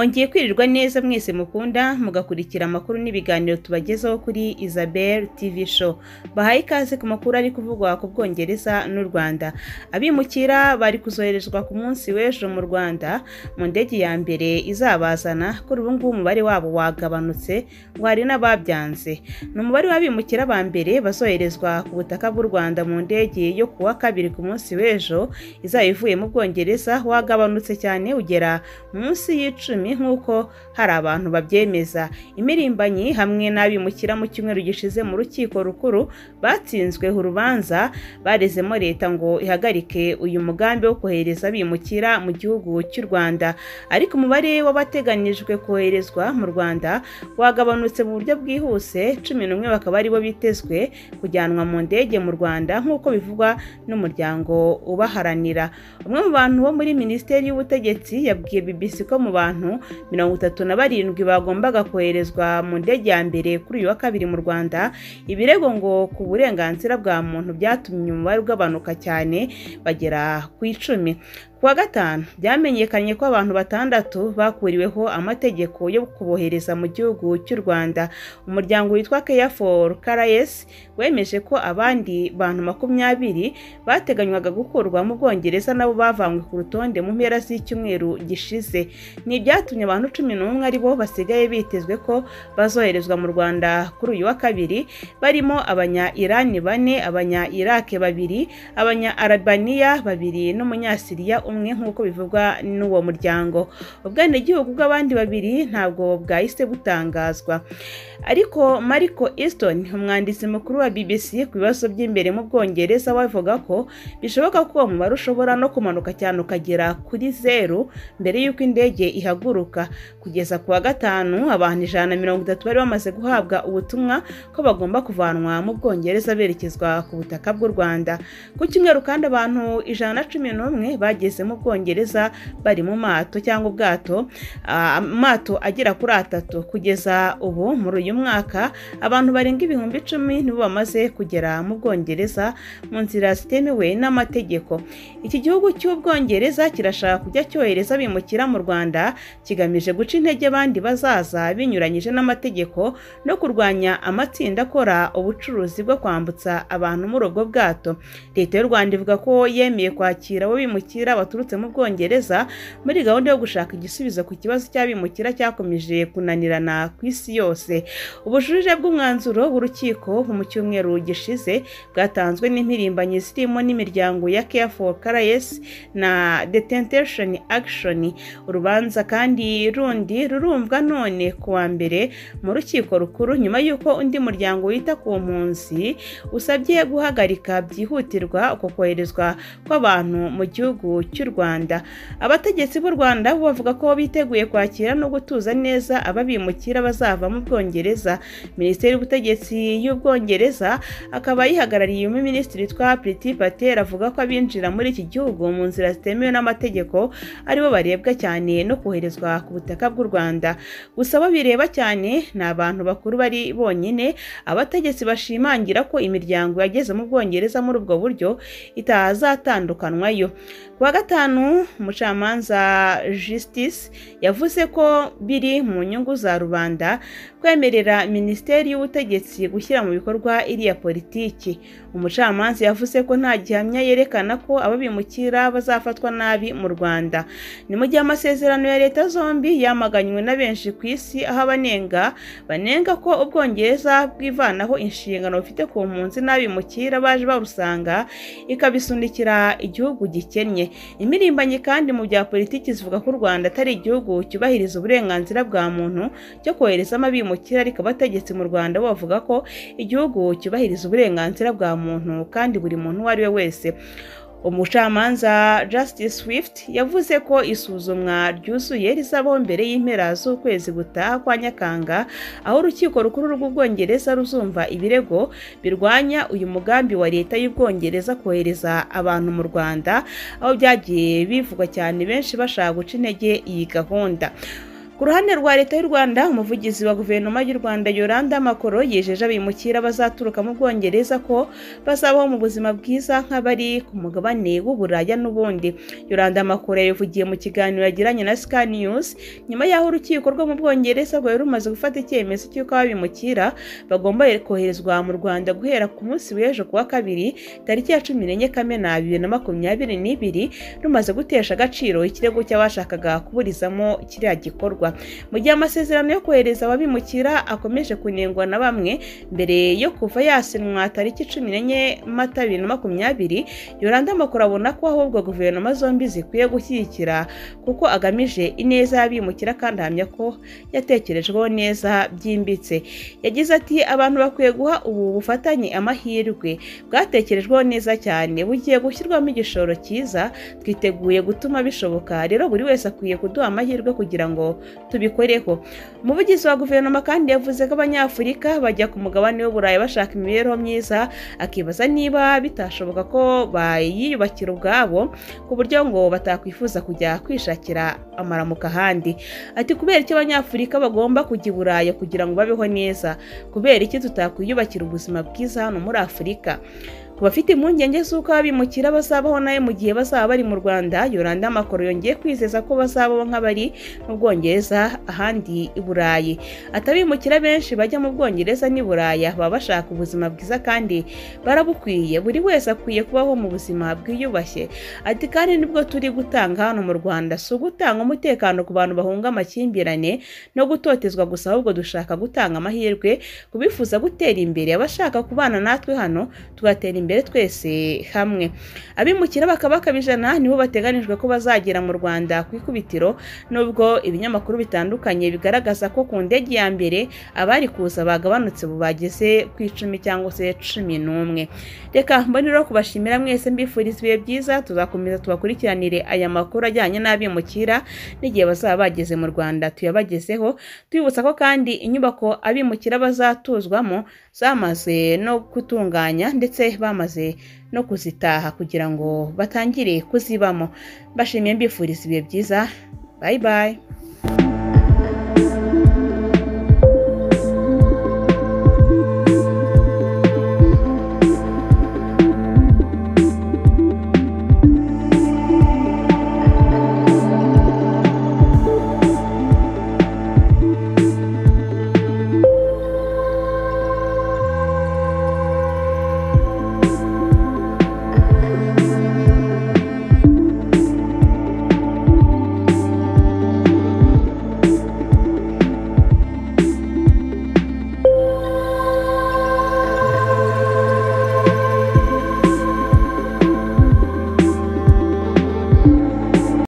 Mwongeye kwirirwa neza mwese mukunda mugakurikira amakuru n'ibiganiro tubagezaho kuri Isabelle TV show. Bahaye ikaze ku makuru ari kuvugwa ku Bwongereza n'u Rwanda. Abimukira bari kuzoherezwa ku munsi w'ejo mu Rwanda mu ndege ya mbere izabazana kuri ubu ngubu umubare wabo wagabanutse ngo hari n'ababyanze. Ni umubare w'abimukira ba mbere bazoherezwa ku butaka bw'u Rwanda mu ndege yo kuwa kabiri ku munsi w'ejo izaba ivuye mu Bwongereza wagabanutse cyane ugera munsi y'icumi nk'uko hari abantu babyemeza. Imirimbanyi hamwe n'abimukira mu cyumweru gishize mu rukiko rukuru batsinzwe urubanza barezemo leta ngo ihagarike uyu mugambi wo kohereza abimukira mu gihugu cy'u Rwanda, ariko umubare w'abateganijwe koherezwa mu Rwanda wagabanutse mu buryo bwihuse. 11 bakaba aribo bitezwe kujyanwa mu ndege mu Rwanda nk'uko bivugwa n'umuryango ubaharanira. Umwe mu bantu bo muri Minisiteri y'Ubutegetsi yabwiye BBC ko mu bantu 37 bagombaga koherezwa mu ndege ya mbere kuri uyu wa kabiri mu Rwanda, ibirego ngo ku burenganzira bwa muntu byatumye umubare ugabanuka cyane bagera ku 10. Kuwa gatanu byamenyekanye ko abantu 6 bakuriweho amategeko yo kubohereza mu gihugu cy'u Rwanda. Umuryango witwa Care for Caraes wemeje ko abandi bantu 20 bateganywaga gukurwa mu Bwongereza nabo bavanywe ku rutonde mu mpera z'icyumweru gishize. Ni byatumye abantu 11 aribo basigaye bitezwe ko bazoherezwa mu Rwanda kuri uyu wa kabiri, barimo abanya-Iran 4, abanya-Iraq 2, abanya-Albania 2 n'umunyasiriya umwe nk'uko bivugwa n'uwo muryango. Ubwenegihugu bw'abandi 2 ntabwo bwahise butangazwa, ariko Marco Easton umwanditsi mukuru wa BBC ku bibazo by'imbere mu Bwongereza wavuga ko bishoboka ko umubare ushobora no kumanuka cyane ukagera kuri 0 mbere y'uko indege ihaguruka. Kugeza kuwa gatanu abantu 130 bari bamaze guhabwa ubutumwa ko bagomba kuvanwa mu Bwongereza berekezwa ku butaka bw'u Rwanda. Ku cyumweru kandi abantu 111 bageze mu Bwongereza bari mu mato cyangwa ubwato, amato agera kuri 3. Kugeza ubu muri uyu mwaka abantu barenga 10,000 nibo bamaze kugera mu Bwongereza mu nzira zitemewe n'amategeko. Iki gihugu cy'Ubwongereza kirashaka kujya cyohereza abimukira mu Rwanda kigamije guca intege abandi bazaza binyuranyije n'amategeko no kurwanya amatsinda akora ubucuruzi bwo kwambutsa abantu muri ubwo bwato. Leta y'u Rwanda ivuga ko yemeye kwakira abo bimukira baturutse mu Bwongereza muri gahunda yo gushaka igisubizo ku kibazo cy'abimukira cyakomeje kunanirana ku isi yose. Ubujurire bw'umwanzuro w'urukiko mu cyumweru gishize bwatanzwe n'impirimbanyi zirimo n'imiryango ya Care for Caraes na Detention Action. Urubanza kandi rundi rurumvwa none kuwa mbere mu rukiko rukuru nyuma y'uko undi muryango wita ku mpunzi usabye guhagarika byihutirwa uko koherezwa kw'abantu mu gihugu cy'u Rwanda. Abategetsi b'u Rwanda bavuga ko biteguye kwakira no gutuza neza ababimukira bazava mu Bwongereza. Minisiteri y'Ubutegetsi y'Ubwongereza akaba yihagarariye Minisitiri witwa Priti Patel avuga ko abinjira muri iki gihugu mu nzira zitemewe n'amategeko aribo barebwa cyane no koherezwa ku butaka bw'u Rwanda. Gusa abo bireba cyane ni abantu bakuru bari bonyine. Abategetsi bashimangira ko imiryango yageze mu Bwongereza muri ubwo buryo itazatandukanwayo. Kuwa gatanu umucamanza Justice yavuze ko biri mu nyungu za rubanda kwemerera Minisiteri y'Ubutegetsi gushyira mu bikorwa iriya politiki. Umucamanza yavuze ko nta gihamya yerekana ko ababimukira bazafatwa nabi mu Rwanda. Ni mu gihe amasezerano ya leta zombi yamaganywe na benshi ku isi, aho banenga ko Ubwongereza bwivanaho inshingano bufite ku mpunzi n'abimukira baje barusanga ikabisundikira igihugu gikennye. Imirimbanyi kandi mu bya politiki zivuga ko u Rwanda atari igihugu cyubahiriza uburenganzira bwa muntu cyo koherezamo abimukira, ariko abategetsi mu Rwanda bavuga ko igihugu cyubahiriza uburenganzira bwa muntu kandi buri muntu uwo ari we wese. Umucamanza Justice Swift yavuze ko isuzumwa ryuzuye rizabaho mbere y'impera z'ukwezi gutaha kwa Nyakanga, aho urukiko rukuru rw'Ubwongereza ruzumva ibirego birwanya uyu mugambi wa leta y'Ubwongereza kohereza abantu mu Rwanda, aho byagiye bivugwa cyane benshi bashaka guca intege iyi gahunda. Ku ruhande rwa leta y'u Rwanda, umuvugizi wa guverinoma y'u Rwanda Yolanda Makoro yijeje abimukira bazaturuka mu Bwongereza ko bazabaho mu buzima bwiza nk'abari ku mugabane w'Uburaya n'ubundi. Yolanda Makoro yavugiye mu kiganiro yagiranye na Sky News nyuma y'aho urukiko rwo mu Bwongereza rwari rumaze gufata icyemezo cy'uko abimukira bagomba koherezwa mu Rwanda guhera ku munsi w'ejo kuwa kabiri tariki ya 14 Kamena 2022 rumaze gutesha agaciro ikirego cy'abashakaga kuburizamo kiriya gikorwa. Mu gihe amasezerano yo kohereza ababimukira akomeje kunengwa na bamwe mbere yo kuva yasinwa tariki 14 Mata 2020, Yolanda Makoro abona ko ahubwo guverinoma zombi zikwiye gushyigikira kuko agamije ineza y'abimukira kandi ahamya ko yatekerejweho neza byimbitse. Yagize ati abantu bakwiye guha ubu bufatanye amahirwe, bwatekerejweho neza cyane, bugiye gushyirwamo igishoro cyiza, twiteguye gutuma bishoboka, rero buri wese akwiye kuduha amahirwe kugira ngo tubikoreho. Umuvugizi wa guverinoma kandi yavuze ko abanyafurika bajya ku mugabane w'Uburayi bashaka imibereho myiza, akibaza niba bitashoboka ko bayiyubakira ubwabo ku buryo ngo batakwifuza kujya kwishakira amaramuka ahandi. Ati kubera iki abanyafurika bagomba kujya i Burayi kugira ngo babeho neza? Kubera iki tutakwiyubakira ubuzima bwiza hano muri Afurika? Ku bafite impungenge z'uko abimukira bazabaho nayo mu gihe bazaba bari mu Rwanda, Yolanda Makoro yongeye kwizeza ko bazabaho nk'abari mu Bwongereza ahandi i Burayi. Atabimukira benshi bajya mu Bwongereza n'i Burayi baba bashaka ubuzima bwiza kandi barabukwiye, buri wese akwiye kubaho mu buzima bwiyubashye. Ati kandi nibwo turi gutanga hano mu Rwanda, si ugutanga umutekano ku bantu bahunga amakimbirane no gutotezwa gusa, ahubwo dushaka gutanga amahirwe kubifuza gutera imbere, abashaka kubana natwe hano tugatera imbere twese hamwe. Abimukira bakaba bakabijana nibo bateganijwe ko bazagera mu Rwanda ku ikubitiro, nubwo ibinyamakuru bitandukanye bigaragaza ko ku ndege ya mbere abari kuza bagabanutse bageze ku 10 cyangwa se 11. Reka mbonero kubashimira mwese, mbifuriza ibihe byiza, tuzakomeza tubakurikiranire aya makuru ajyanye n'abimukira n'igihe bazaba bageze mu Rwanda tuyabagezeho, twibutsa ko kandi inyubako abimukira bazatuzwamo zamaze no gutunganya ndetse bamaze no kuzitaha kugira ngo batangire kuzibamo. Bashimiye, mbifuriza ibihe byiza. Bye bye.